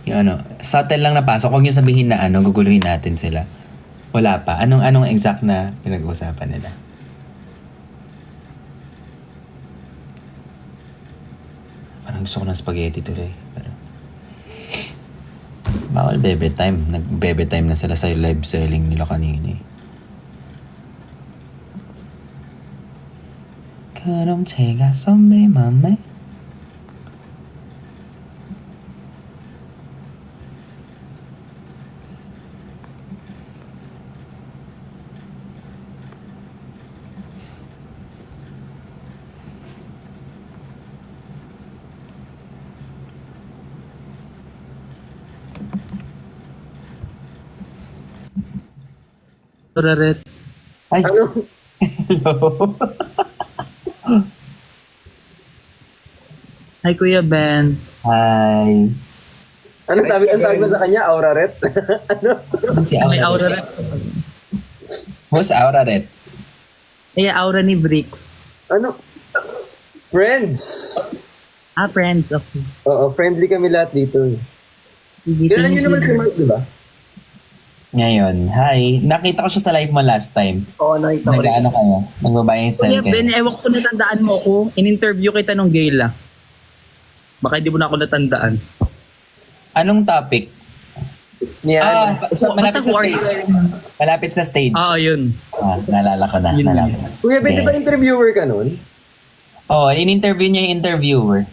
Yung ano, subtle lang napasok. Huwag niyo sabihin na ano, guguluhin natin sila. Wala pa. Anong exact na pinag-uusapan nila? Parang gusto ko ng spaghetti today. Pero, bawal bebe time. Nag-bebe time na sila sa live selling nila kanina eh. 그럼 제가 선배 맘에 Raret. Ay, Ano? hello. Hi, Kuya Ben. Hi. Ano ang tawag mo sa kanya? Aura Ret? Ano? Ano si May Aura aura Ret? ret. Who's Aura Ret? Eh, aura ni Brick. Ano? Friends! Ah, friends. Okay. Oo, friendly kami lahat dito. Sige, Kilala thank niyo you. naman si Mark, di ba? Ngayon, hi. Nakita ko siya sa live mo last time. Oo, nakita ko rin. Nag-ano kayo? Nagbabayang Kuya send Ben, kayo. ewan ko natandaan mo ko. In-interview kita nung gala. Baka hindi mo na ako natandaan. Anong topic? Niyan. Malapit sa war. stage. Malapit sa stage. Ah, yun. Naalala ko na. Yun Naalala na. ko na. Kuya Ben, Okay. di ba interviewer ka nun? Oh, in-interview niya yung interviewer.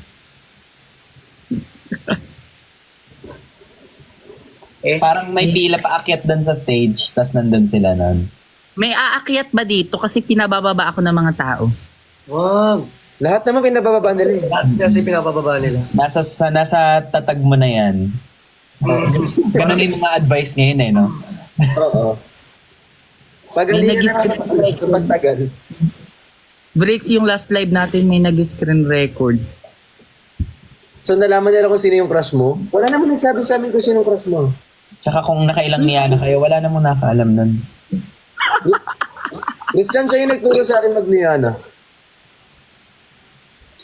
Parang may pila pa akyat doon sa stage, tas nandun sila nun. May aakyat ba dito? Kasi pinabababa ako ng mga tao. Wag. Lahat naman pinabababa nila eh. Lahat kasi pinabababa nila. Nasa tatag mo na yan. Ganun yung mga advice ngayon eh, no? Oo. May Pagalingan na nag-screen sa pagtagal. Bricks, yung last live natin may nag-screen record. So nalaman nila kung sino yung crush mo? Wala naman nagsabi sa amin kung sino yung crush mo. Tsaka kung nakailang niya na kayo, wala namang nakaalam nun. Christian, siya yung nagturo sa akin mag-Niana.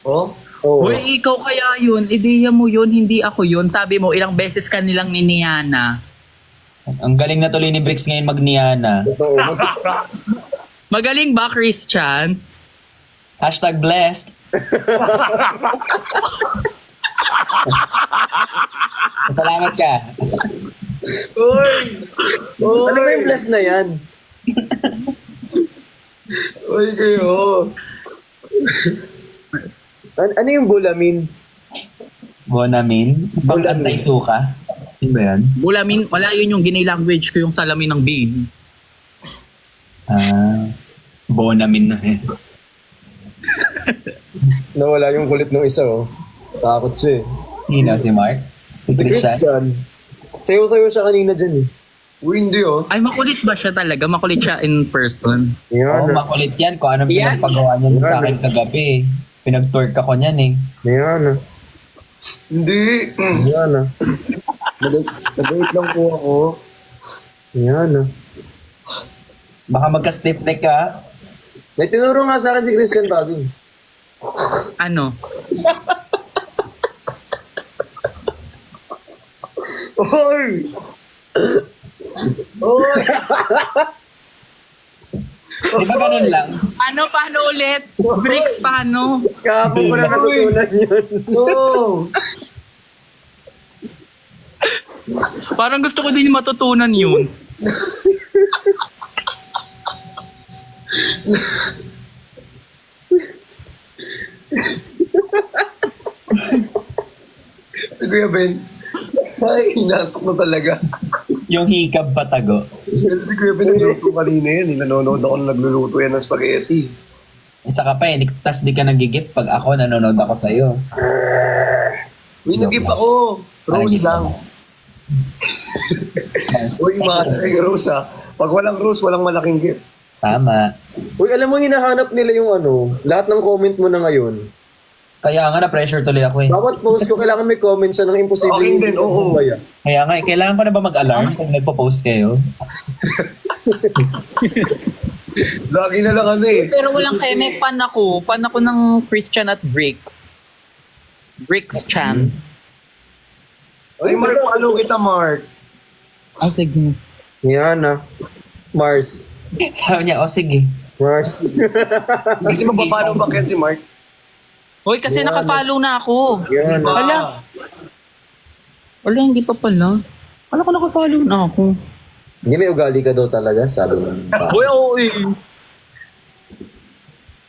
Oh? Oo. Uy, ikaw kaya yun. Ideya mo yun, hindi ako yun. Sabi mo, ilang beses ka nilang niniyana. Ang galing na tuloy ni Bricks ngayon mag-Niana. Totoo. Magaling ba, Christian? #blessed. Salamat ka. Ano ba yung bless na yan? Uy, kayo. Ano yung bulamin? Bonamin. Bang Bonamin. antay-suka. Yun ba yan? Bulamin, wala yun yung gini-language ko yung salamin ng baby. Bonamin na eh. Nawala yung kulit ng isa, oh. Takot siya eh. Sino? Si Mark? Si Christian? Sayo-sayo siya kanina dyan eh. Uy, hindi oh. Ay, makulit ba siya talaga? Makulit siya in person. Oo, Yan. makulit yan. Kung anong Yan. pinagpagawa niyan sa Yan. akin kagabi eh. Pinag-twerk ako niyan eh. Yan. Hindi. Yan. Nag-wait lang po ako. Yan. Baka magka-stiff neck ka. May tinuro nga sa akin si Christian Baging. Ano? Uy! Uy! Di ba ganun lang? Ano? Paano ulit? Bricks, paano? Kahapon ko na natutunan yun. No! Parang gusto ko din matutunan yun. Si Kuya Ben. Ay, inaantok na talaga. Yung hikab patago. Kasi si Kuya Ben nagluto kanina yan. Nanonood ako na nagluluto yan ng spaghetti. Isa ka pa eh. Tas di ka nag-gift pag ako nanonood ako sa'yo. Uy, nag-gift ako. Rose Ay, lang. Uy, ay, Rose ah. Pag walang rose, walang malaking gift. Tama. Uy, alam mo, hinahanap nila yung ano, lahat ng comment mo na ngayon. Kaya nga na-pressure tuloy ako eh. Bawat post ko, kailangan may comment siya ng imposible. Okay din, oo. Baya. Kaya nga eh. Kailangan ko na ba mag-alarm pag nagpo-post kayo? Lagi na lang ano eh. Pero walang keme, fan ako. Fan ako ng Christian at Bricks. Bricks Chan. Ay, Mark, follow kita, Mark. Ah, sige. Yan ah. Mars. Sabi niya, sige. Mars. Kasi magpapalo ba kaya si Mark? Hoy, kasi naka-follow na ako. Yan. Wala. Wala, hindi pa pala. Wala ko naka-follow na ako. Hindi, may ugali ka daw talaga, sabi mo. Hoy, oo eh.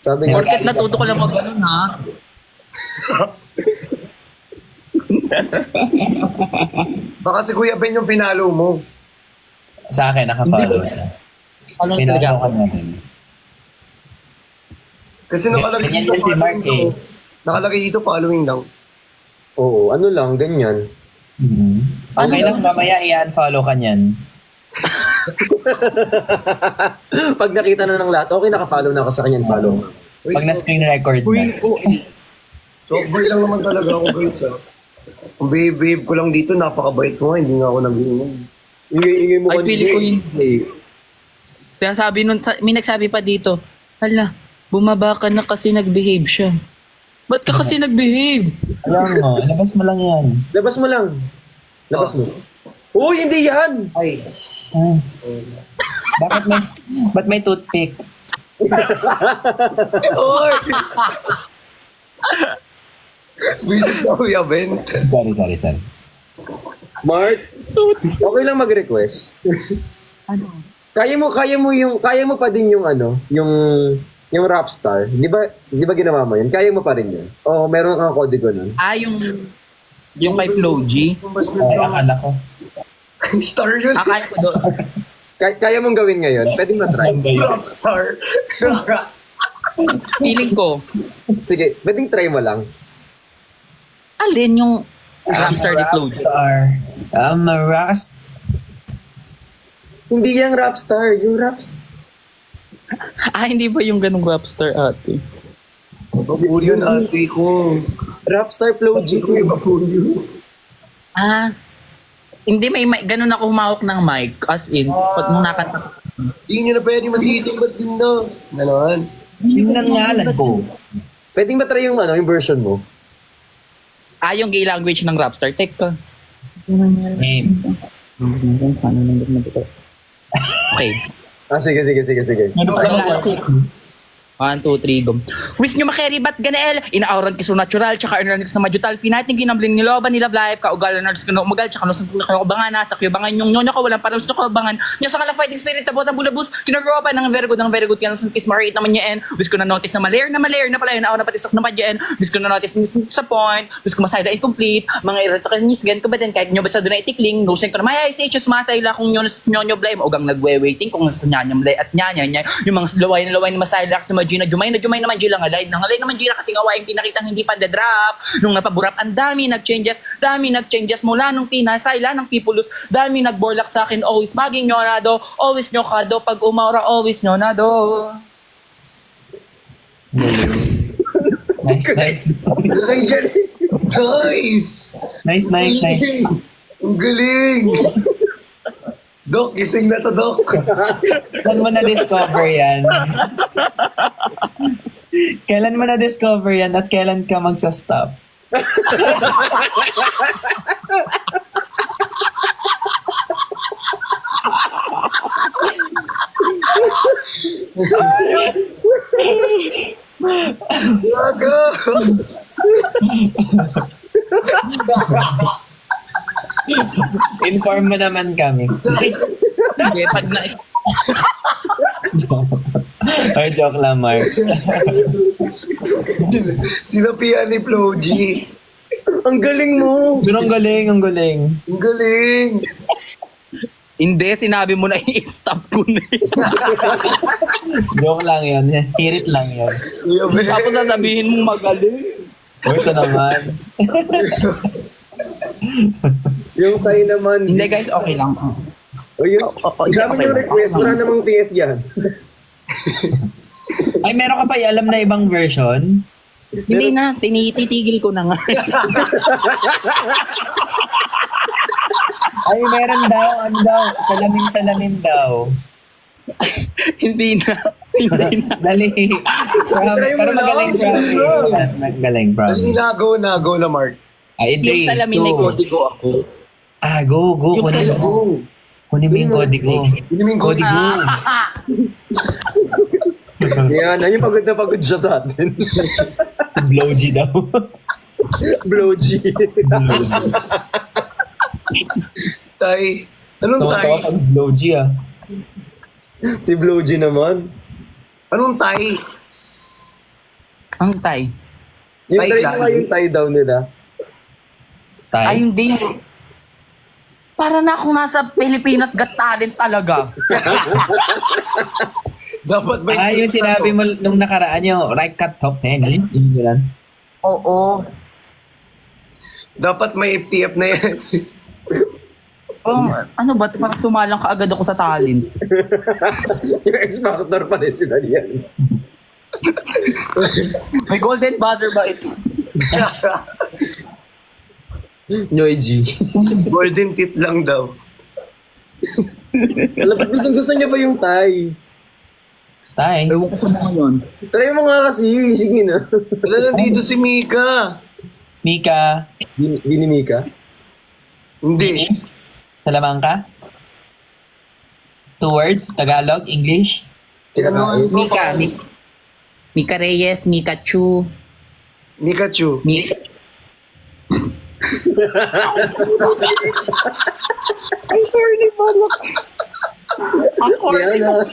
Sabi niya, Porket natuto ko lang mag-ano ha. Baka si Kuya Ben yung pinalo mo. Sa akin, nakafollow siya. Ano talaga Pinakaw ako? ka namin. Kasi nakalagay Ganyan dito, yan si Mark eh. nakalagay dito following lang. oo, ano lang, ganyan. Okay lang, mamaya i-unfollow ka niyan. Pag nakita na ng lahat, okay, nakafollow na ako sa kanya, follow. Pag na-screen record na. Softboy lang naman talaga ako, guys. Kung babe ko lang dito, napakabait ko nga, hindi nga ako nag-iingay. Ingay-ingay mo Ay, kanina. feeling ko hindi. Kaya sabi nun, may nagsabi pa dito, hala, bumaba ka na kasi nag-behave siya. Ba't ka kasi nag-behave? Ayan mo, labas mo lang yan. Labas mo lang. Labas mo. Uy, hindi yan! Ay. Ah. Ba't may toothpick? Oy! Bisit ka, Kuya Ben. Sorry. Mark, okay lang mag-request. Ano? Kaya mo pa din yung yung Rapstar. Di ba ginawa mo yun? Kaya mo pa rin yun. O meron kang kodigo nun. Ah, yung kay Flo G. Ay, akala ko. Star yun. Akala ko doon. Kaya mong gawin ngayon? Pwede mo try. Rockstar. Feeling ko, Sige, pwedeng try mo lang. alin yung Rapstar ni Flo G? I'm a rockstar. Hindi yung Rapstar, yung Raps. Ah, hindi ba yung ganong Rapstar ate? Papulyo na ate ko. Rapstar Flow G. Papulyo. Ah, hindi may ganun ako humawak ng mic. As in, pag nung nakanta. Hindi nyo na pwede masisimbat din na. Ganon. Yung nangalan ko. Pwedeng ba try yung version mo? Ah, yung gay language ng Rapstar. Teka. Name. Okay. Sige. Ano pa naman? 1, 2, 3, go. Wish nyo makeri ba't ganael? Inaauran kiso natural, tsaka inarnix na majutal. Finat ng ginamblin ni Loba nila life, kaugalan na na umagal, tsaka nusang kinakabangan na, sa kuyabangan yung nyonya ko, walang parang sa kabangan. Nya sa kalang fighting spirit, tabot ang bulabus, kinagawa pa ng very good, kaya nusang kiss marate naman niya, and wish ko na notice na malayer na pala yun, na patisak na padyan, wish ko na notice sa point, wish ko masayda incomplete, mga irritakanis, gan ko ba din, kahit nyo ba sa doon na itikling, nusin ko na may ICH, masayla kung nyonyo blame, ugang nagwe-waiting, kung nasa nyanya blay at nyanya, yung mga laway na masayla sa Gina, Jumay naman Gila nga live naman Gila kasi nga waing pinakitang hindi pandadrop nung napaburap ang dami nag-changes mula nung pinasayla ng Pipulus dami nagborlak sa akin always maging nyonado always nyokado pag umaura always nyonado. Nice. Ang galing. Nice. Nice. Ang galing. Dok, gising na to, Dok. Kailan mo na-discover yan? Kailan mo na-discover yan at kailan ka magsa-stop? Gago. Inform mo naman kami. Okay, pag na Or joke lang, Mark. Sinapian ni Flo G. Ang galing mo! Pero ang galing. Ang galing. hindi sinabi mo na i-stop ko na Joke lang yun. Hirit lang yun. Kuya Ben. tapos sasabihin mo magaling. O, ito naman. Yung tayo naman. Hindi guys, okay lang. O yun. Ang dami okay yung lang. request. Wala namang TF yan. Ay, meron ka pa alam na ibang version? Hindi na, tinititigil ko na nga. Ay, meron daw. Ano daw? Salamin daw. Hindi na. Dali. Try mo Pero lang. magaling promise. Magaling promise. Nago na, Mark. Ay, Yung salamin na kodigo ako. Go. Kunin mo. Kunin mo yung kodigo. Kodigo. Yan, yung pagod na pagod siya sa atin. Blowgy daw. Blowgy. Tay. Anong tay? Tawa pag blowgy ah. Si Blowgy naman. Anong tay? Ang tay. Yung Tay try lang. mo nga yung tie down nila. Ay, Tay. hindi. Para na akong nasa Pilipinas Got Talent talaga. Dapat ba Yung sinabi mo nung nakaraan yung right cut top na yun. Yun yun. Oo. Dapat may FTF na yan. Ano ba? Parang sumalang ka agad ako sa talent. Yung X-Factor pa rin sila yan. May golden buzzer ba ito? Noy G. Golden teeth lang daw. Alam ko, gusto niya ba yung tie? Tay. Ewan ko sa mga yun. Try mo nga kasi. Sige na. Wala nandito si Mika. Mika. Binimika? Hindi. Salamangka. 2 words. Tagalog. English. Mika Reyes, Mika Chu, Mikachu. Mika... Ang corny balak. Ang corny Yan na.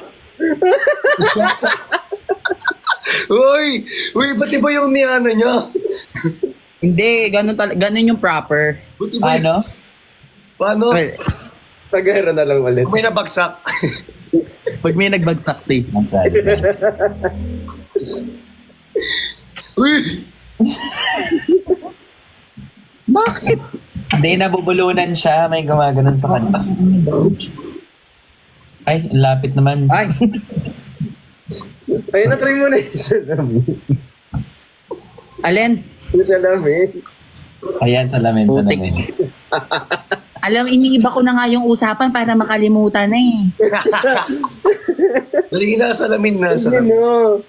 Uy, ba't iba yung niana niya? Hindi, ganun yung proper. Ba't iba Ano? Paano? Well, Tagara na lang ulit. May nabagsak. pag may nagbagsak din. Sorry. Uy! Bakit? Hindi, nabubulunan siya. May gumaganon sa kanta. Ay, ang lapit naman. Ay, Ayun na, try mo na yung salamin. Alin? Yung salamin. Ayan, salamin. Alam, iniiba ko na nga yung usapan para makalimutan na eh. Dali na, salamin na. Hindi Salamin. no.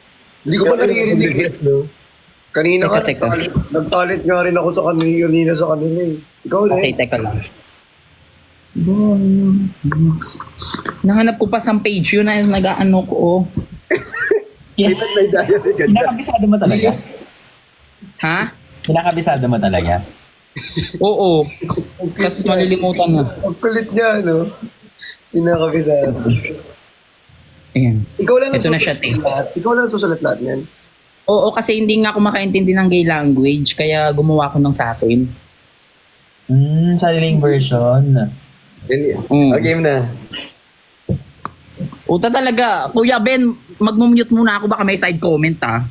Hindi ko pa naririnig. No? Kanina ka, Teka. nagtalit nga rin ako sa kanina sa kanila eh. Ikaw na Okay, teka lang. Nahanap ko pa sa page yun na nag-ano ko. Oh. Dapat may diary ka dyan. Kinakabisado mo talaga? Ha? Kinakabisado mo talaga? Oo. Kasi malilimutan na. Ang kulit niya, no? Pinakabisa. Ayan. Ikaw lang ang Ito na siya, susulat lahat. Ikaw lang ang susulat lahat yan. Oo, kasi hindi nga ako makaintindi ng gay language, kaya gumawa ko ng sa akin. Sariling version. Game na. Uta talaga. Kuya Ben, mag-mute muna ako, baka may side comment ah.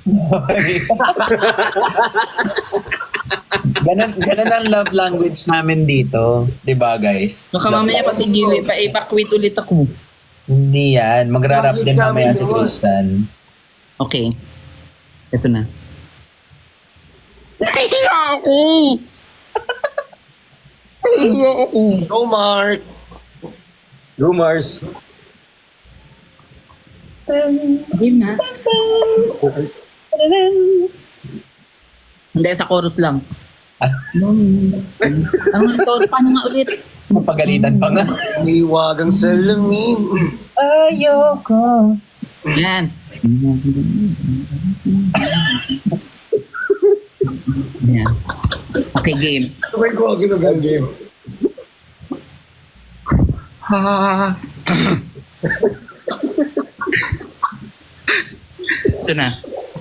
Ganun ang love language namin dito. 'Di ba, guys? Baka mamaya patigil, pa-quit ulit ako. Hindi yan. Magra-rap din mamaya si Language namin Tristan. Okay. Ito na. Nahiya ako! Nahiya ako. Go, Mark! Go Mars. Game na. Hindi, sa chorus lang. Ano nga ito? Paano nga ulit? Mapagalitan pa nga. Liwagang salamin. Ayoko. Yan. Yan. Okay, game. Sabay ko ako ginagang game. Ito na.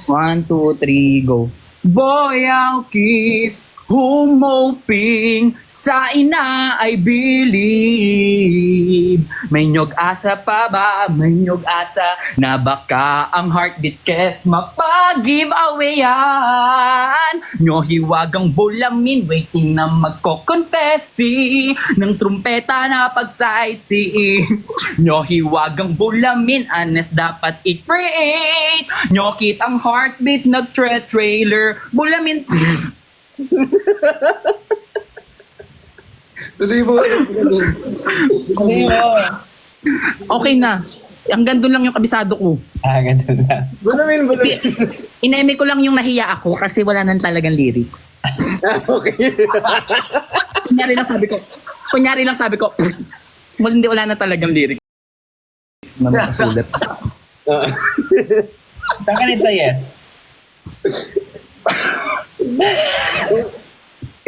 1, 2, 3, go. Boy, ang kiss, humoping sa ina I believe. May nyog asa pa ba? May nyog asa na baka ang heartbeat kes mapag-give away yan. Nyo hiwagang bulamin, waiting na magko-confessi ng trumpeta na pag-sightseeing. Nyo hiwagang bulamin, honest dapat i-create. Nyo kit ang heartbeat nag-trailer. Bulamin. Tuloy mo. Okay na. Hanggang doon lang yung kabisado ko. Ganun lang. Bulamin. Ineme ko lang yung nahiya ako kasi wala nang talagang lyrics. Okay. Kunyari lang sabi ko, Kunyari lang sabi ko, hindi wala na talagang lyrics na nakasulat. Sa akin, it's a yes.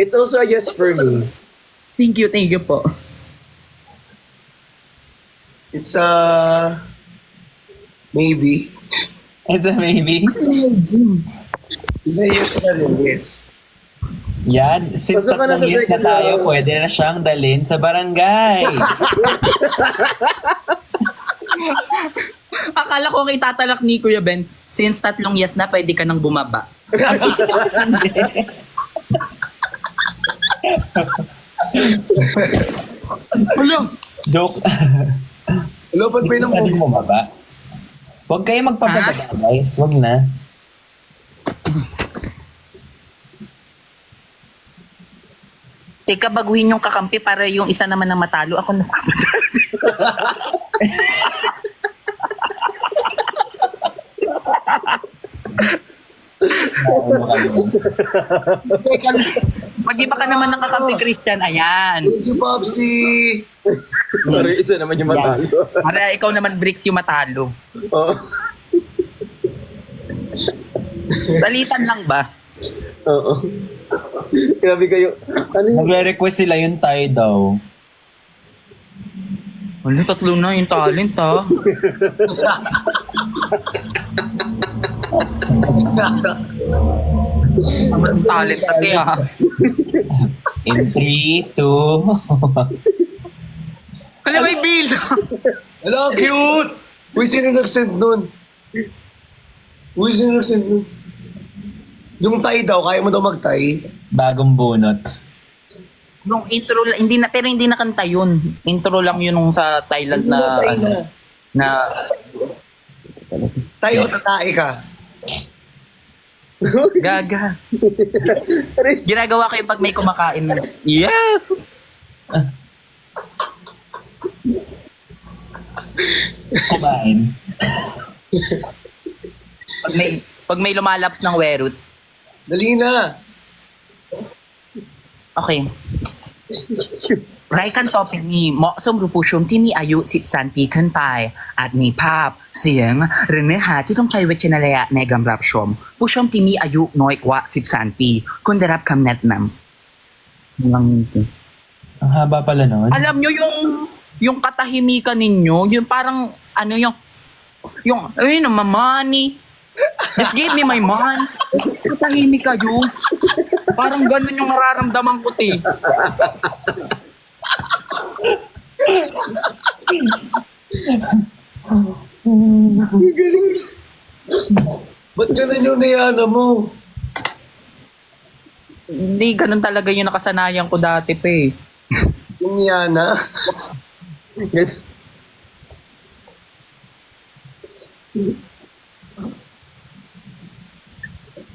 It's also a yes for me. Thank you po. It's maybe. It's a maybe. Yes na rin, yes. Yan, since Pag ako 3 years na nasa tayo, second pwede na siyang dalhin sa barangay. Akala ko kay tatalak ni Kuya Ben, since 3 years na, pwede ka nang bumaba. Hello! Joke. Hello, ba't Hindi ba ko pwedeng bumaba. Huwag kayo magpapababa, guys. Huwag na. Teka, baguhin yung kakampi para yung isa naman na matalo. Ako na. Teka lang. Mag-iba ka naman ng kakampi, Christian. Ayan. Thank you, Popsi. Pero isa naman yung matalo. Para ikaw naman, Bricks, yung matalo. Oo. Dalitan lang ba? Oo. Grabe kayo. Ano yung... Magre-request sila yung tayo daw. Wala, 3 na yung talent, ha? Ang talent natin, ha? In 3, 2... Alam mo, Bill! Hello, cute! Uy, sino nag-send nun? Uy, sino nag-send nun? Yung tay daw, kaya mo daw mag-tay? Bagong bunot. Nung intro lang, hindi na, pero hindi na kanta yun. Intro lang yun nung sa Thailand Hindi na, na tay na. na, Tay o tatae ka? gaga. Ginagawa ko yung pag may kumakain na, yes! Kumain. Pag may lumalaps ng werut. Dali na. Okay. Raikan topicนี้เหมาะสมหรือผู้ชมที่มีอายุ13 ปีขึ้นไปอาจมีภาพเสียงหรือเนื้อหาที่ต้องใช้วิจารณญาณในการรับชมผู้ชมที่มีอายุน้อยกว่า13 ปีควรได้รับคำแนะนำlang yun. Ang haba pala nun. Alam nyo yung katahimikan ninyo, yung parang ano yung ay no mamani. Just give me my man. Katahimik kayo. Parang ganun yung nararamdaman ko, te. Ba't ganun yung nayana mo? Hindi, ganun talaga yung nakasanayan ko dati pa eh. Yung Yana?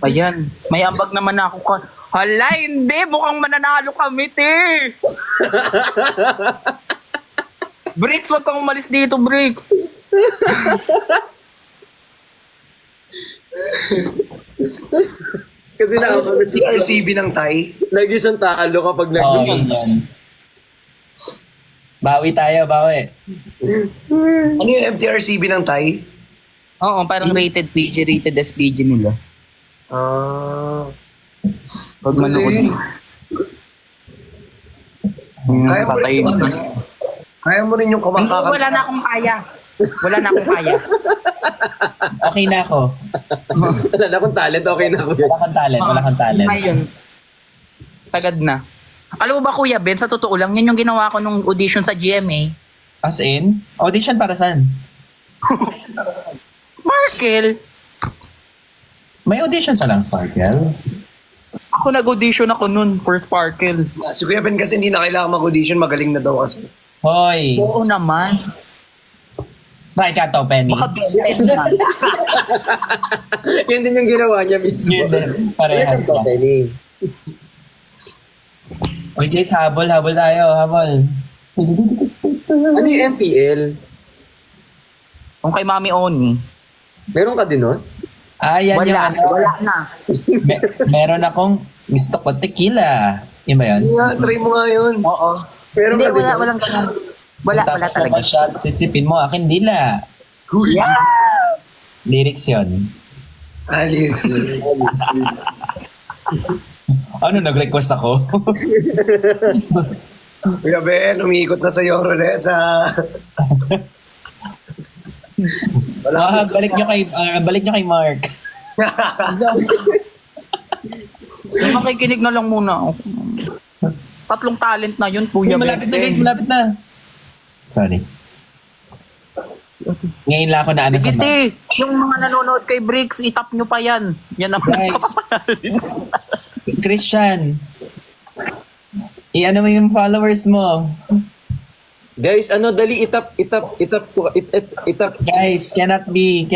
Ayan, may ambag naman ako ka. Hala, hindi! Mukhang mananalo kami, te! Bricks, wag kang umalis dito, Bricks. Kasi RCB ng Tay? lagi siyang talo kapag Oo, yun yan. Bawi tayo, bawi. Ano yung MTRCB ng Tay? Oo, parang rated PG, rated SPG nila. Pag manood. Galing. Kaya mo rin yung kaya mo rin yung Hindi, kumakakanta. wala na akong kaya. Wala na akong kaya. Okay na ako. Wala na akong talent, okay na ako. Wala kang talent, wala kang talent. Ayun. Tagad na. Alam mo ba, Kuya Ben, sa totoo lang, yan yung ginawa ko nung audition sa GMA. As in? Audition para saan? Sparkle! May audition pa lang, Sparkle. Ako nag-audition ako nun for Sparkle. Si Kuya Ben kasi hindi na kailangan mag-audition, magaling na daw kasi. Hoy! Oo naman. Bakit ka to, Penny? Baka Ben na. Yan din yung ginawa niya mismo. Yun din. Parehas Yes, na. Penny. Uy guys, habol tayo, habol. Ano yung MPL? Kung kay Mami Oni. Meron ka din nun? Ah, yan yung Wala, ano. wala na. Meron akong gusto ko tequila. Yun ba yun? Yeah, try mo nga yun. Oo. Pero Hindi, walang ganun. Wala Tapos talaga. naman shot, sipsipin mo, akin dila. Huy! Lyrics yun. Alex. Ano, nag-request ako? Kuya Ben, umiikot na sa'yo ang ruleta. Balik nyo kay Mark. Makikinig na lang muna ako. 3 talent na yun, Kuya Ben. Malapit na guys, malapit na. Sorry. Ngayon lang ako na ano sa Mark. Giti, yung mga nanonood kay Bricks, itap nyo pa yan. Yan ang Guys. Christian, i-ano mo yung followers mo. Guys, dali itap. Guys, cannot be.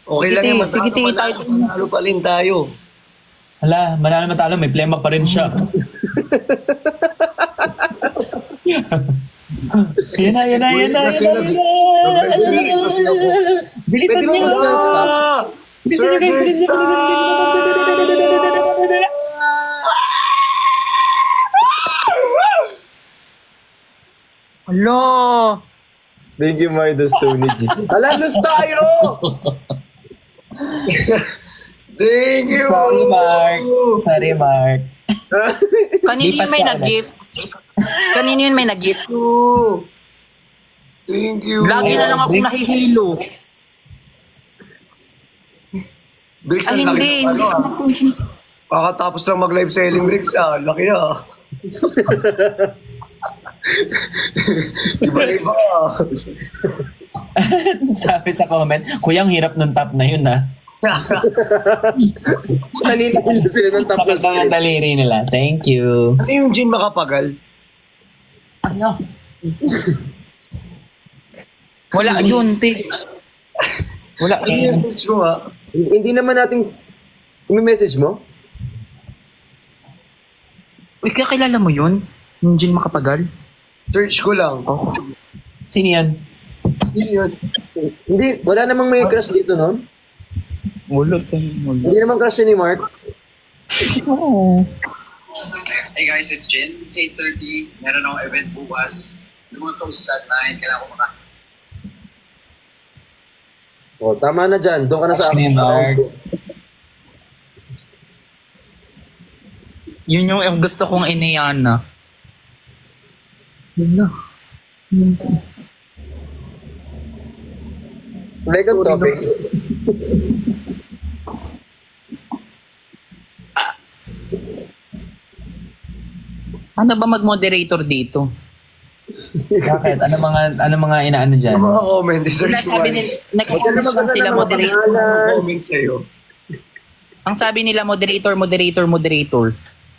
Okay lang yan, Sige, sige, tayo. manalo pa rin tayo. Hala, manalo matalo, may plema pa rin siya. Yan na. Bilisan Pwede niyo. ba mag-self-tap? Bilisan niyo guys, bilisan niyo. Alo! Thank you, Mardos, Tony G. Ala, lose tayo! Thank you! Sorry, Mark. Kanino Lipat yun may ka nag-gift? Kanino yun may nag-gift? Thank you! Lagi na lang ako Bricks. nahihilo. Bricks, Ay, ang laki hindi. ng ano, Hindi ah. Kakatapos lang mag-live selling Bricks, laki na. Iba-iba. Sabi sa comment, kuya, ang hirap ng top na yun, ha? Kanina sila ng top Sakit ng daliri nila. Thank you. Ano yung gin makapagal? Ano? Wala yun, te. Wala Ano yun. yung Bricks ko nga? Hindi naman natin... Imi-message mo? Uy, kakilala mo yun? Yung Jin Makapagal? Search ko lang. Oh. Sino yan? Hindi yun. Hindi, wala namang may crush dito, no? Wala tayo. Hindi naman crush yun ni Mark. Hey guys, it's Jin. It's 8:30. Meron akong event bukas. Lumang close at 9. Kailangan ko maka... Oh, tama na dyan. Doon ka na sa Sino yung Mark? Yun yung gusto kong iniyana. Yun na. Yun sa- Like ang topic. Ano ba mag-moderator dito? Bakit? Ano mga inaano dyan? Yung mga comment, search ko Sabi lang. nila, nag-search lang sila moderator. Mga comment sa'yo. Ang sabi nila moderator.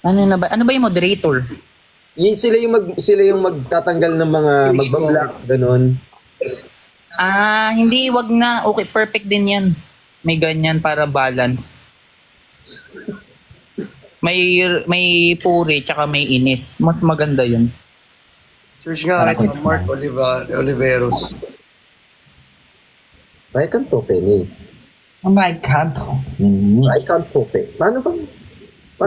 Ano ba yung moderator? Sila yung magtatanggal ng mga magbablock, ganun. Ah, hindi, wag na. Okay, perfect din yan. May ganyan para balance. May puri tsaka may inis. Mas maganda yun. Search nga Parang ito, Mark Oliveros. I can't open eh. Oh my God. I can't open. Paano bang?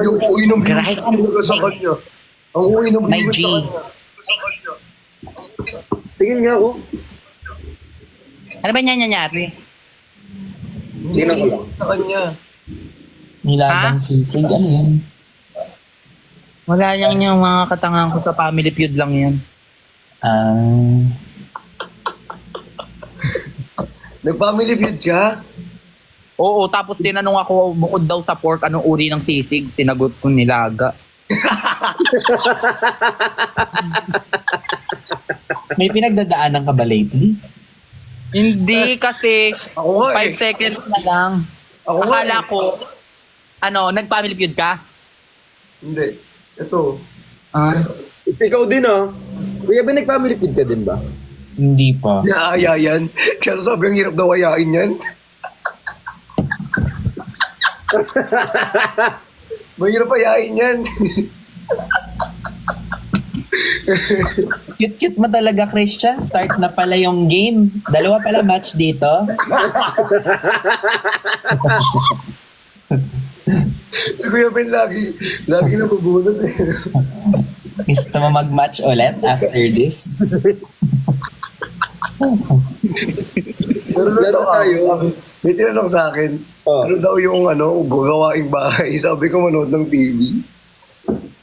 Yung uwi ng Grahe. talaga sa kanya. Ang uwi ng May G. sa kanya. Tingin nga ako. Ano ba nangyayari? Tingnan ko lang. Sa kanya. Nilagang sisig. Ano yan? Wala lang yung mga katangang ko sa Family Feud lang yan. Nag-family feud ka? Oo, tapos tinanong ako bukod daw sa pork, anong uri ng sisig? Sinagot ko nilaga. May pinagdadaanan ka ba lately? Hindi kasi Ako nga 5 seconds na lang. Ako nga Akala ko, nag-family feud ka? Hindi. Ito. Ah, Ikaw din ah. Kuya ba nag-family feud ka din ba? Hindi pa. Naaya yan. Kaya sabi ang hirap daw ayain yan. Mahirap ayain yan. Cute-cute mo talaga, Christian. Start na pala yung game. 2 pala match dito. Si Kuya Ben lagi nabubunot eh. Gusto mo mag-match ulit after this? Pero Laro tayo. May tinanong sa akin, Oh. ano daw yung gagawaing bahay? Sabi ko manood ng TV.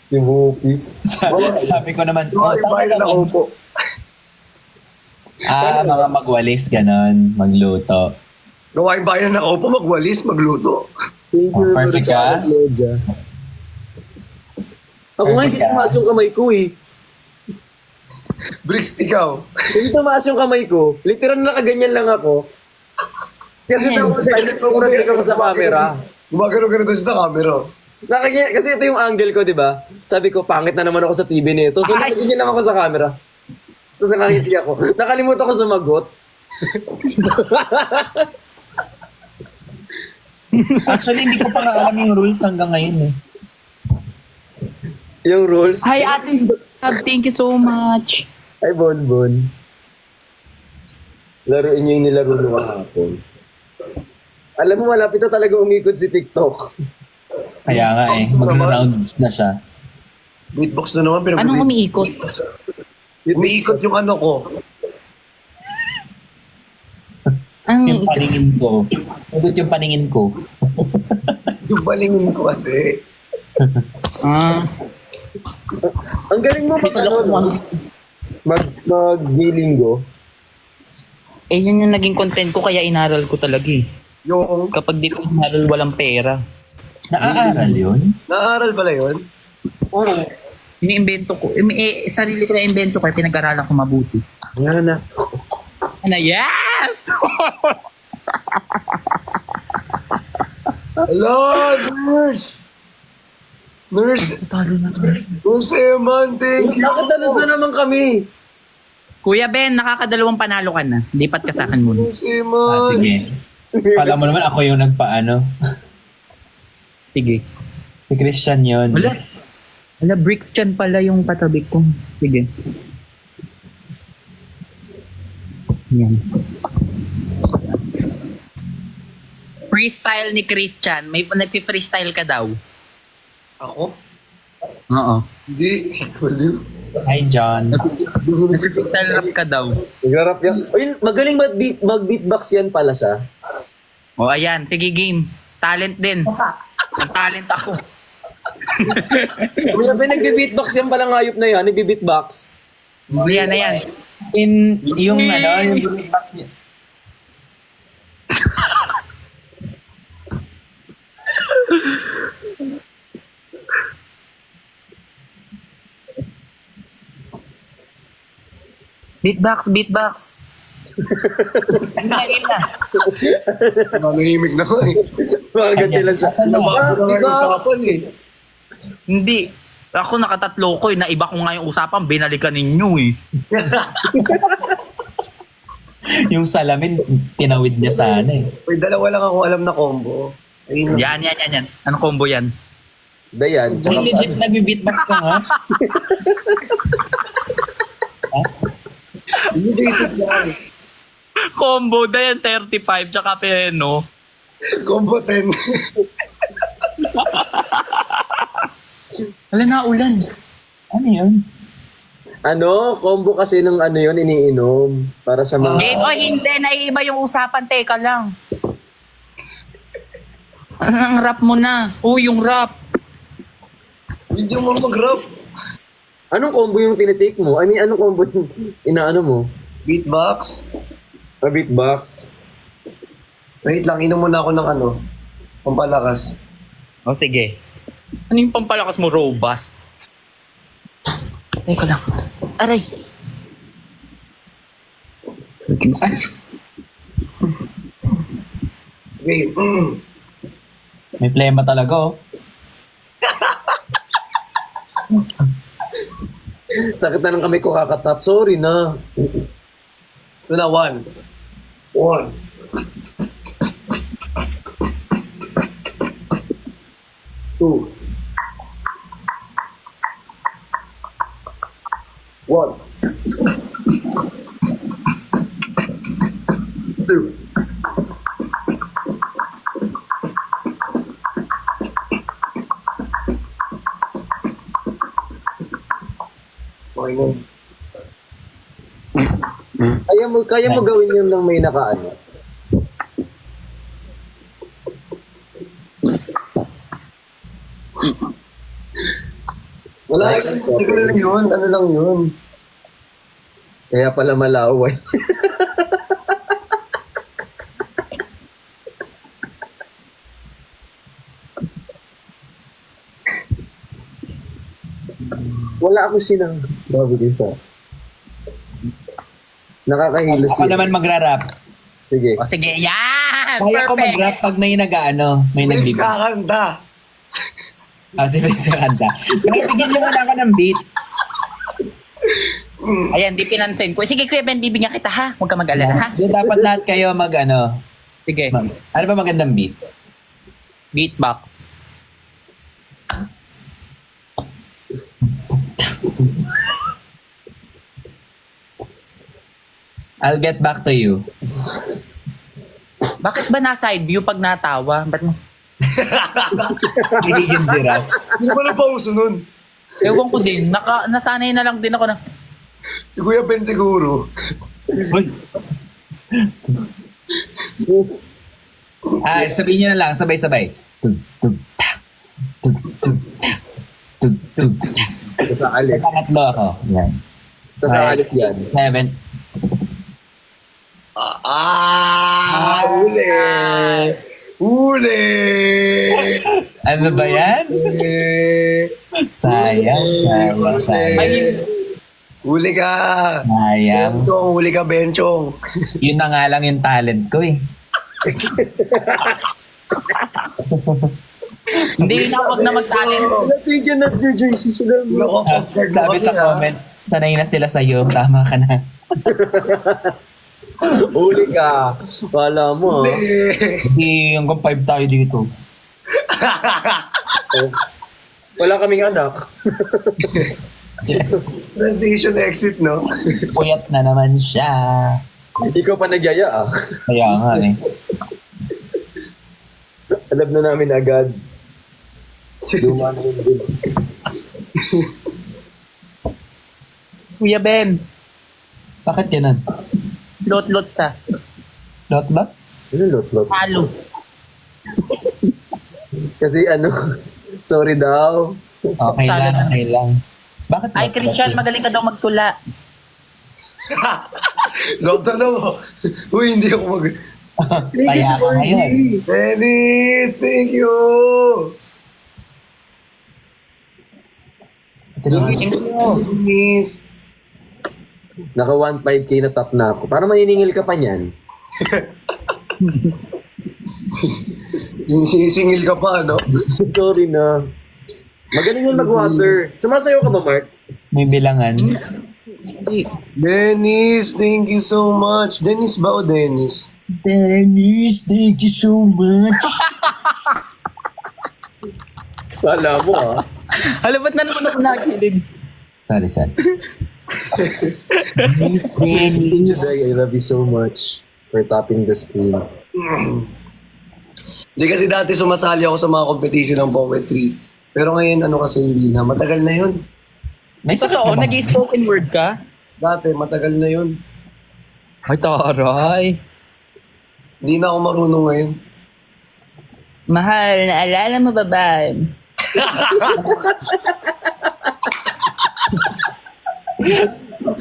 Yung hupis. Sabi ko naman, Gawaing tama bahay na naman. nakaupo. Mga magwalis, ganon, magluto. Gawaing bahay na nakaupo, magwalis, magluto. Thank you. Perfect ka? Ako nga hindi Perfect ka? tumaas yung kamay ko eh. Bricks, ikaw. Hindi tumaas yung kamay ko. Literal nakaganyan lang ako. Kasi daw, silent ko muna tingnan ko sa camera. Gumagano-gano doon sa camera. Kasi ito yung angle ko, di ba? Sabi ko, pangit na naman ako sa TV nito. So, nakaganyan lang ako sa camera. Tapos nakangiti ako. Nakalimutan ko sumagot. Actually, hindi ko pa nga alam yung rules hanggang ngayon eh. Yung rules. Hi, Ate Sab. Thank you so much. Ay, Bonbon. Laruin niyo yung nilaro nung kahapon. Alam mo, malapit na talaga umikot si TikTok. Kaya nga eh, mag-rounds na siya. Beatbox na naman, pero Anong umiikot? umiikot yung ano ko. Yung Ang paningin ko. Hugot yung paningin ko. Yung balingin ko kasi. Ang galing mo Dito lang kung ano. mag-gilinggo. Eh, yun yung naging content ko, kaya inaral ko talaga eh. Yung Kapag di ko inaral, walang pera. Naaaral yun? naaral pala yun. Oo. Iniimbento ko. Sarili ko na imbento kaya pinag-aralan ko mabuti. Yan na. Ano yan? Hello, nurse! Nurse! Talo na. Nurse Eman, thank you! Nakatalos na naman kami. Kuya Ben, nakakadalawang panalo ka na. Lipat ka sa akin muna. Nurse Eman! Sige. Pala mo naman ako yung nagpaano. Sige. Si Christian yun. Wala, bricks dyan pala yung katabi ko. Sige. Yan. Freestyle ni Christian. May nagpi-freestyle ka daw. Ako? Oo. Hindi. Waliw. Hi, John. Nagpi-freestyle rap ka daw. Nagrarap yan. Uy, magaling mag-beatbox yan pala siya. O ayan, sige game. Talent din. Nag-talent ako. Kuya Ben, nagbe-beatbox yan palang hayop na yan. Nagbe-beatbox. Ayan, ayan. Yung beatbox niya. Beatbox, beatbox. Game na. Nanahimik na ko eh. Makaganti lang siya. Ano? Bago na Beatbox! yung usapan eh. Hindi. Ako nakatatlo ko eh. Naiba ko nga yung usapan. Binalikan ninyo eh. Yung salamin, tinawid niya sana eh. May dalawa lang akong alam na combo. Ayun na. Yan. Ano combo yan? Dayan. Ay, legit nagbe-beatbox ka nga? Hindi basic lang. Combo na yan, 35, tsaka peno. Combo 10. Wala na ulan. Ano yun? Ano? Combo kasi ng ano yun, iniinom. Para sa mga... Game o hindi, naiiba yung usapan. Teka lang. Ang rap mo na. Yung rap. Hindi mo mag-rap. Anong combo yung tinitake mo? I mean, anong combo yung inaano mo? Beatbox. Beatbox. Wait lang, inom muna ako ng pampalakas. O sige. Ano yung pampalakas mo, robust? Teka lang. Aray. Okay. May plema talaga oh. Sakit na ng kamay ko kakatap. Sorry na. Ito na, 1. 1. 2. 1. 2. Okay na. Kaya mo gawin yun ng may nakaano. Wala, ano lang yun? Ano lang yun? Kaya pala malaway. Wala ako sinang bago din sa nakakahilos Ako yun. naman magra-rap. Sige. O sige, yan! Kaya ko Perfect! mag-rap pag may nag-ano, may Please nagbibig. kakanta. Si Prince kanta. Pero bigyan niyo muna ako ng beat. Ayan, di pinansin ko. Sige, Kuya Ben, bibigyan kita ha. Huwag ka mag-alala ha. Di dapat lahat kayo mag-ano. Sige, Ano ba magandang beat? beatbox. I'll get back to you. Bakit ba na-side view pag natawa? Ba't mo? Gigigil giraffe. Hindi pa na pauso nun. Ewan ko din. Nasanay na lang din ako na. Si Kuya Ben siguro. Uy. Sabihin niyo na lang, sabay-sabay. Tug, tug, tak. Tug, tug, tak. Tug, tug, tak. Tapos aalis. Pangatlo ako. Yan. Tapos aalis yan. 7. Huli! Huli! Ano ba yan? Sayang. Huli ka! Sayang. Benchong, huli ka, Benchong. Yun na nga lang yung talent ko eh. Hindi na, huwag na mag-talent. Thank you, Nat JC. Sabi sa comments, sanay na sila sa'yo. Tama ka na. Huli ka. Kala mo, ha? Hindi, hanggang 5 tayo dito. Wala kaming anak. Transition exit, no? Puyat na naman siya. Ikaw pa nagyaya, ah. Kaya nga eh. Alam na namin agad. Luma na yun din. Kuya Ben, Bakit ganun? lot-lot ka. Lot-lot? Ano lot-lot? Halo. Kasi sorry daw. Okay Salo lang, na. okay lang. Bakit Ay, lot-lot Christian, eh? magaling ka daw magtula. Loto na mo. Uy, hindi ako mag... Kaya ka ngayon. Dennis, thank you! Dennis! Naka 1.5k na top na ako. Para maniningil ka pa niyan. Sisingil ka pa, no? Sorry na. Magaling yun mag-water. Sumasayo ka ba, Mark? May bilangan. Hindi. Dennis, thank you so much. Dennis ba o Dennis? Dennis, thank you so much. Kala mo, ha? Hala, ba't na naman ako nakilig? Sorry. Dennis, Thank you, Dennis. Day. I love you so much for tapping the screen. Hindi kasi dati sumasali ako sa mga competition ng poetry. Pero ngayon, kasi hindi na. Matagal na yun. May sakit Totoo, ka ba? nag-spoken word ka? Dati, matagal na yun. Ay, taray. Hindi na ako marunong ngayon. Mahal, naalala mo ba ba?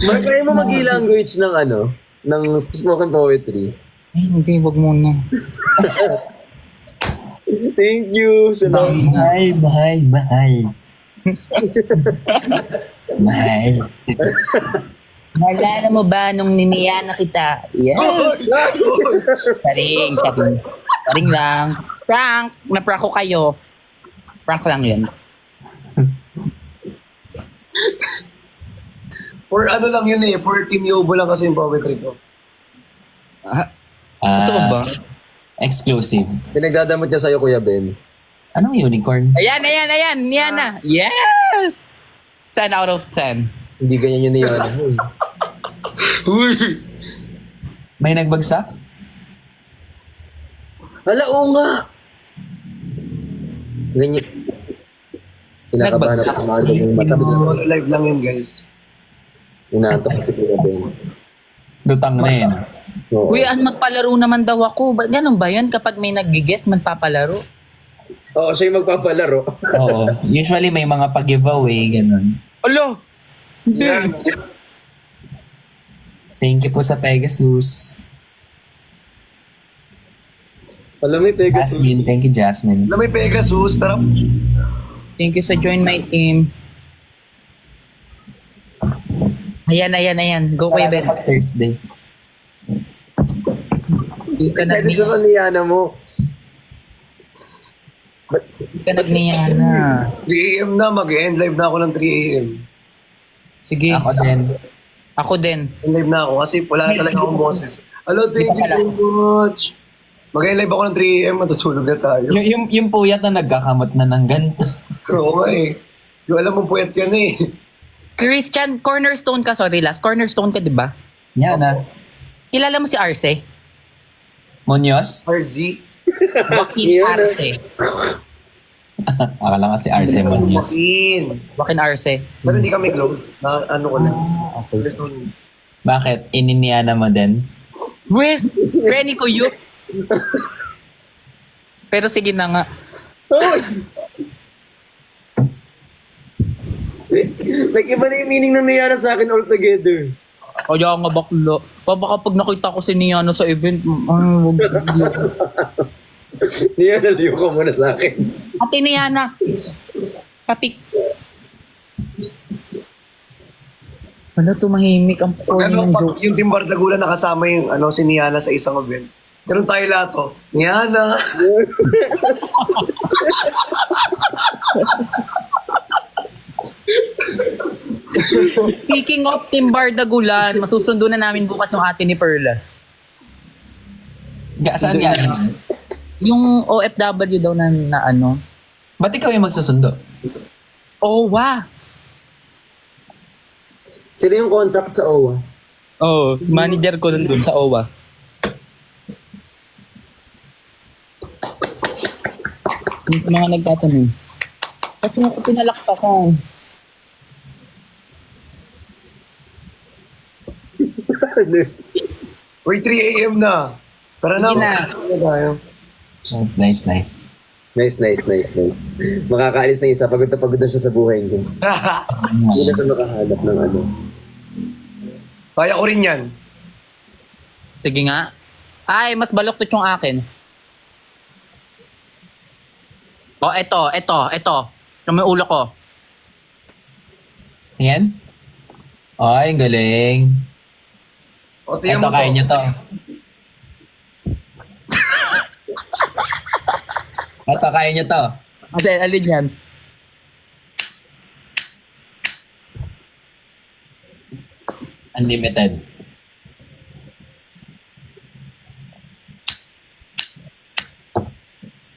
Mark, kaya mo mag-language ng ng spoken poetry. Ay, hindi, wag muna. Thank you. Salamat. Mahal, mahal, mahal. Mahal. Naalala mo ba nung niniya na kita? Yes. Saring lang. Prank. Na-prank ko kayo. Prank lang yun. For ano lang yun eh. For Team Yobo lang kasi yung poetry ko. Totoo ba? Exclusive. Pinagdadamot niya sa'yo, Kuya Ben. Anong unicorn? Ayan. Yan na. Yes! 10 out of 10. Hindi ganyan yun niya. Uy! May nagbagsak? Hala, oo nga. Ganyan. Kinakabahan ako sa mga ganyang mata. Live lang yun, guys. Inaantok si Kuya Ben. Lutang na yun. Oo. Uy, magpalaro naman daw ako. Ganun ba yan? Kapag may nag-guest, magpapalaro? Oo, siya yung magpapalaro. Oo. Usually may mga pag-giveaway, ganun. Alo! Hindi. Thank you po sa Pegasus. Alam mo yung Pegasus. Jasmine, thank you Jasmine. Na may Pegasus, tara. Thank you sa join my team. Ayan. Go Kuya Ben. Pag Thursday. Hindi ka Pwede sa kaniyana mo. nagniyana. 3 a.m. na, mag-end live na ako ng 3 a.m. Sige. Ako din. Ako din. End live na ako kasi wala talaga akong boses. Hello, thank you so much. Mag-end live ako ng 3 a.m. Matutulog na tayo. Yung puyat na nagkakamot na ng ganito. Oo nga eh. Yung alam mo, puyat ka na eh. Christian, cornerstone ka. Sorry, last. Cornerstone ka, di ba? Yan ah. Kilala mo si Arce? Munoz? RZ. Joaquin Yun, Arce. Akala nga si Arce Munoz. Makin. Joaquin Arce. Pero hindi kami close. Na, ano ko na. Bakit? Ininiana mo din? Wes! Renny ko yun. Pero sige na nga. Nag-iba na yung meaning ng niyara sa akin altogether. Kaya nga bakla. Baka pag nakita ko si Niano sa event, wag. Niyara, liyo ka muna sa akin. Ate Niana. Papik. Wala, tumahimik ang Pag corny ano, ng pag joke. yung Team Bardagula nakasama yung ano, si Niana sa isang event. Ganun tayo lahat oh. Niana. Speaking of Team Bardagulan, masusundo na namin bukas yung ate ni Perlas. Saan yan? Yung OFW daw na ano. Ba't ikaw yung magsusundo? Oh, wow. Sila yung contact sa OWA. Oh, manager ko dun sa OWA. Yung sa mga nagtatanong. Ba't mo ako pinalakpakan? Uy, 3 a.m. na. Tara na. Sige na. Ano tayo? Nice. Nice. Makakaalis na isa. Pagod na siya sa buhay niya. Hindi na siya makahanap ng ano. Kaya ko rin yan. Sige nga. Ay, mas baloktot yung akin. Oh, eto. Yung may ulo ko. Yan? Ay, galing. O, tingnan Ito, mo kaya to. nyo to. Ito, kaya nyo to. Alin yan? Unlimited.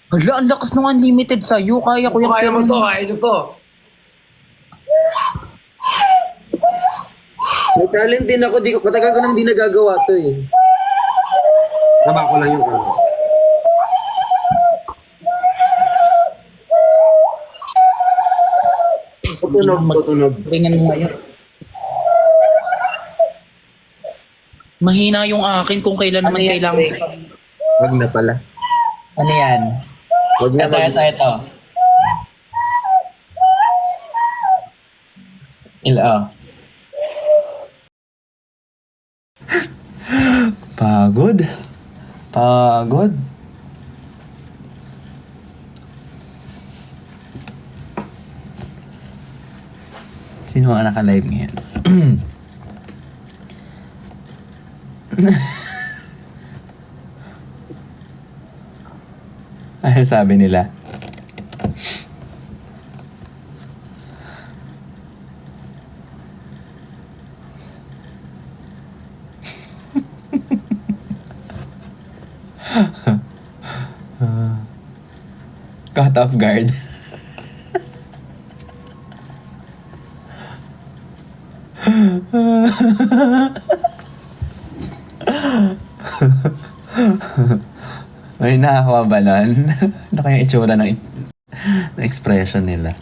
Hala, ang lakas ng unlimited sa'yo. Kaya ko yung Kaya mo to, kaya nyo to. May talent din ako. Matagal ko nang hindi nagagawa to eh. Tama ko lang yung ano. Tutunog. Ringan mo ngayon. Mahina yung akin kung kailan naman Ano yan, kailangan. Rex? Wag na pala. Ano yan? Wag na Ito. Oh. Pagod. Sino mga naka-live ngayon? Ano sabi nila? Caught off guard. May nakakawa ba nun? Ano kaya itsura ng expression nila?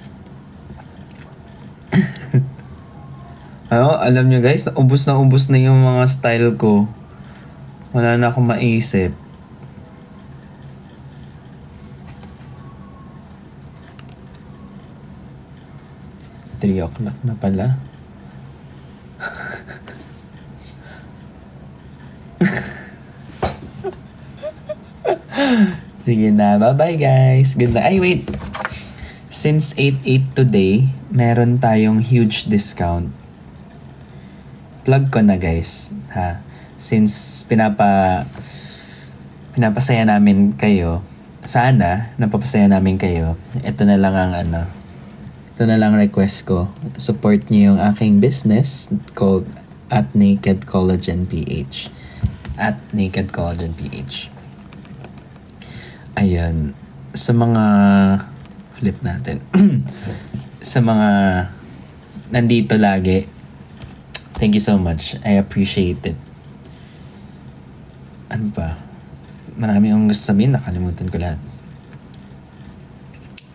Alam nyo guys, na ubus na yung mga style ko. Wala na akong maisip. Three o'clock na pala. Sige na, bye-bye guys. Good night. Ay, wait. Since 8/8 today, meron tayong huge discount. Plug ko na guys, ha. Since pinapasaya namin kayo, sana napapasaya namin kayo. Ito na lang ang ito na lang request ko. Support niyo yung aking business called at Naked Collagen PH. At Naked Collagen PH. Ayan. Sa mga flip natin. Sa mga nandito lagi, thank you so much. I appreciate it. Ano pa? Marami akong gusto sabihin. Nakalimutan ko lahat.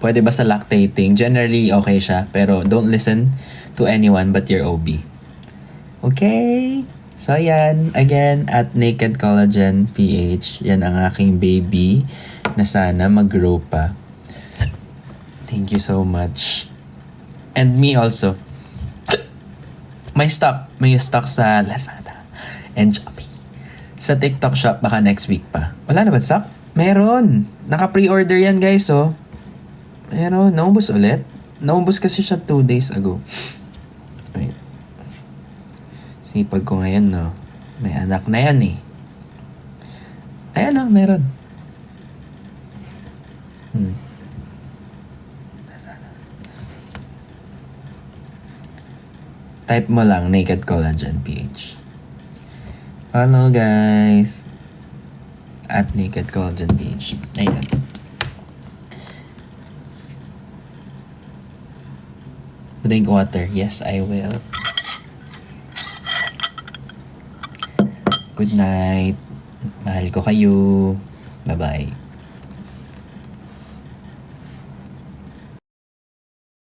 Pwede ba sa lactating? Generally, okay siya. Pero don't listen to anyone but your OB. Okay? So, yan. Again, at Naked Collagen PH. Yan ang aking baby na sana mag-grow pa. Thank you so much. And me also. May stock sa Lazada and Shopee. Sa TikTok shop, baka next week pa. Wala na ba stock? Meron. Naka-pre-order yan guys, oh. Meron. Naubos ulit. Naubos kasi siya 2 days ago. Wait. Sipag ko ngayon, no. May anak na yan, eh. Ayan, oh, meron. Type mo lang Naked Collagen PH. Hello guys. At Naked Collagen PH. Ayan. Drink water. Yes, I will. Good night. Mahal ko kayo. Bye-bye.